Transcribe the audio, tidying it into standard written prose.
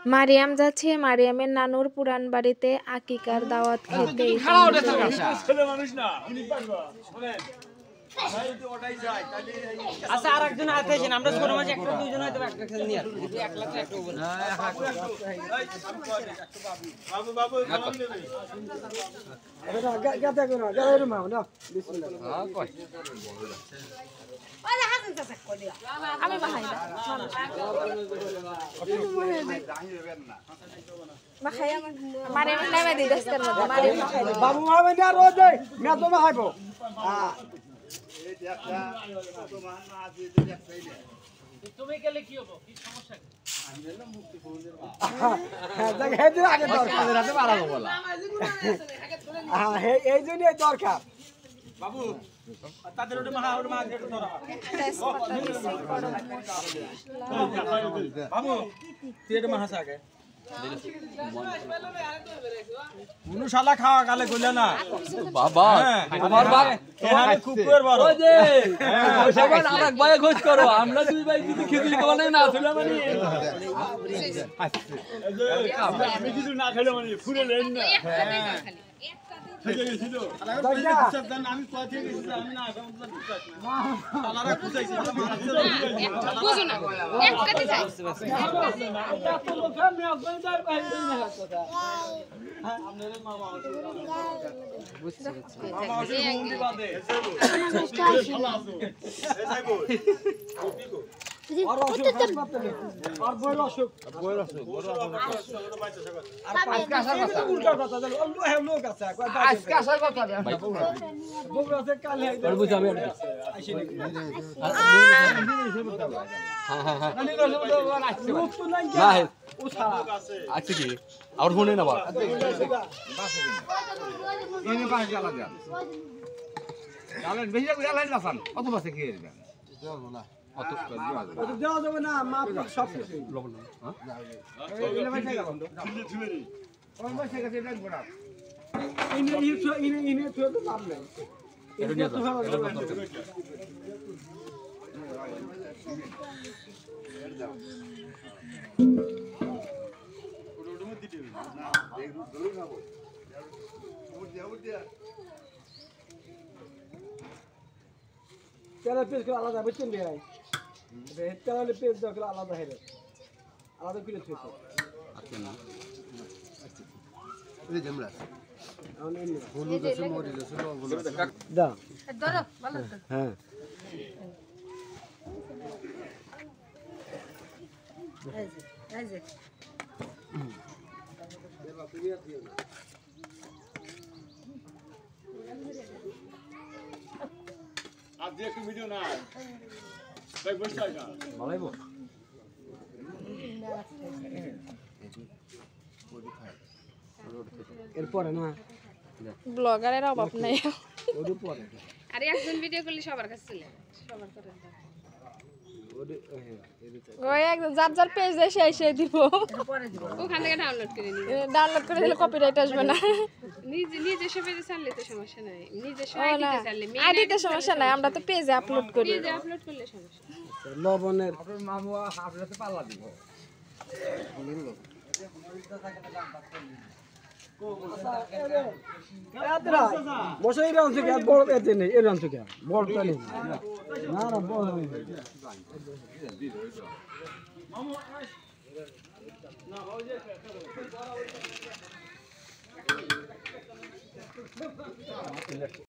মারিয়াম যাচ্ছে মারিয়ামের নানুর পুরান বাড়িতে আকিকার দাওয়াত খেতে। আচ্ছা আরেকজন আইতেছেন আমরা ছোট মাছ একটা দুইজন হয়তো একটা খেলে নিয়ে আসব একলা তো একটা হবে না বাবু বাবু খাওয়া নেবে এটা গাতা করো গায়ের মা না বিসমিল্লাহ হ্যাঁ কই ওলা হাসান চাচা কই দিও আমি বাহাই দা বাহাই মারিয়াম নামে দি দস্তের মধ্যে মারিয়াম বাহাই বাবু হবে না রোজ মে তো বাহাইবো হ্যাঁ তুমি গেলে কি হবে কি সমস্যা আমি না মুক্তি ফোনের হ্যাঁ দেখ হেদে আগে দরকার রাতে বাড়াবো বলা হ্যাঁ এই জন্যই দরকার বাবু তাদের ওটা মা আগে ধরা বাবু তুই এটা মাহাস আগে কোন শালা খাওয়া গালে কইলা না বাবা আমার বাপ এখানে কুকুর বড় ওই যে সবাই আরেক ভাই খোঁজ করো আমরা দুই ভাই যদি খিচুড়ি খাওয়ালে না তুলে মানে আমি কিছু না খেলে মানে ফুলে লেন না আমি কথা গেছি আমি না বিশ্বাস না শালারা খুঁজাইছি বুঝো না একটাতে যাই আপনাদের মামা বুঝছি মামা আসলে মুন্ডি বাদে আর বড় অসুখ আজকে আসার কথা উল্টা কথা লোক আছে আজকে আসার কথা বগুড়া আছে কাল বুঝছি আমি আইছি হ্যাঁ হ্যাঁ হ্যাঁ লোক তো নাই না ও ছাড়া আচ্ছা কি আর ফোনে না বাবা এনে পাঁচ জ্বালা দেন জ্বালেন বেশি জ্বালাই লাফান কত বাসে খেয়ে দেবেন অত ওটা দেওয়া যাবে না মাপ সব কিছু লবণ হ্যাঁ ইনে তো লাভ নেই এটা নিয়ে যাও তেলের পেজ করে আলাদা বুঝছেন ভাই তেলের পেজ করে আলাদা হেরে আলাদা করে থুইছে আজকে না এই জমরা হলুদ আছে মরিচ আছে লবণ আছে দা ধরো ভালো তো হ্যাঁ এই যে আজ যে একটু ভিডিও না দেখ বসে আইগা ভালোইবো এরপরে না ব্লগারের অভাব নাই ওর পরে আরে একজন ভিডিও করলে সবার কাছে চলে সবার করে দাও ওর ওই একদম যার যার পেজে সেই দিব ওখান থেকে ডাউনলোড করে নিবি ডাউনলোড করে দিলে কপিরাইট আসবে না নিজস্ব পেজে ছাড়লে তো সমস্যা নাই নিজস্ব আইডিতে ছাড়লে আইডিতে সমস্যা নাই আমরা তো পেজে আপলোড করি পেজে আপলোড করলে সমস্যা লবণের আপনার মামু হাফরাতে পাল্লা দিব মশাই রান থেকে বড় এতে নেই এর রান থেকে বড়টা নেই না না বড় মামু